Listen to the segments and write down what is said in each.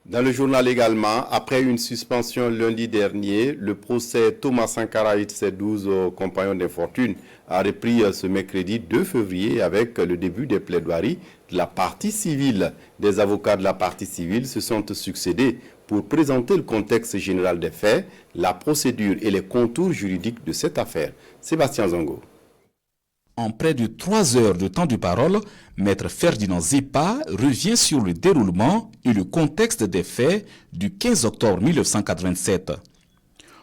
Dans le journal également, après une suspension lundi dernier, le procès Thomas Sankara et ses 12 compagnons d'infortune a repris ce mercredi 2 février avec le début des plaidoiries de la partie civile. Des avocats de la partie civile se sont succédés pour présenter le contexte général des faits, la procédure et les contours juridiques de cette affaire. Sébastien Zongo. En près de 3 heures de temps de parole, Maître Ferdinand Zepa revient sur le déroulement et le contexte des faits du 15 octobre 1987.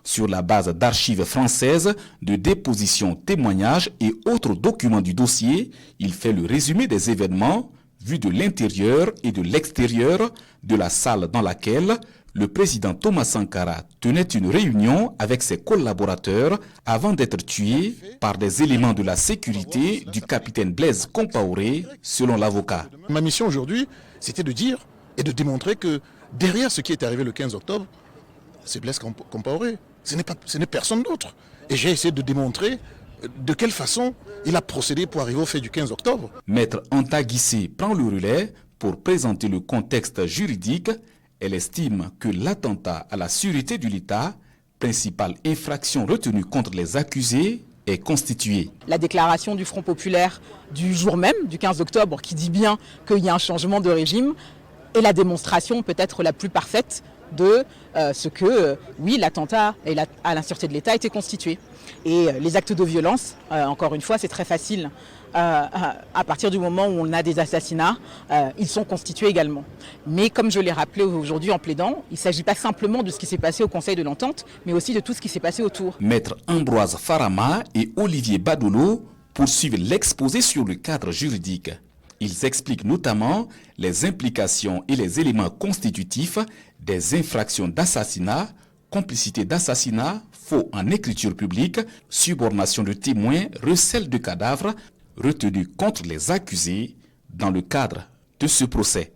Sur la base d'archives françaises, de dépositions, témoignages et autres documents du dossier, il fait le résumé des événements vus de l'intérieur et de l'extérieur de la salle dans laquelle le président Thomas Sankara tenait une réunion avec ses collaborateurs avant d'être tué par des éléments de la sécurité du capitaine Blaise Compaoré, selon l'avocat. Ma mission aujourd'hui, c'était de dire et de démontrer que derrière ce qui est arrivé le 15 octobre, c'est Blaise Compaoré. Ce n'est personne d'autre. Et j'ai essayé de démontrer de quelle façon il a procédé pour arriver au fait du 15 octobre. Maître Anta Guissé prend le relais pour présenter le contexte juridique. Elle estime que l'attentat à la sûreté de l'État, principale infraction retenue contre les accusés, est constitué. La déclaration du Front populaire du jour même, du 15 octobre, qui dit bien qu'il y a un changement de régime, est la démonstration peut-être la plus parfaite de ce que, oui, l'attentat à la sûreté de l'État a été constitué. Et les actes de violence, encore une fois, c'est très facile. À partir du moment où on a des assassinats, ils sont constitués également. Mais comme je l'ai rappelé aujourd'hui en plaidant, il ne s'agit pas simplement de ce qui s'est passé au Conseil de l'Entente, mais aussi de tout ce qui s'est passé autour. Maître Ambroise Farama et Olivier Badolo poursuivent l'exposé sur le cadre juridique. Ils expliquent notamment les implications et les éléments constitutifs des infractions d'assassinat, complicité d'assassinat, faux en écriture publique, subornation de témoins, recel de cadavres, retenus contre les accusés dans le cadre de ce procès.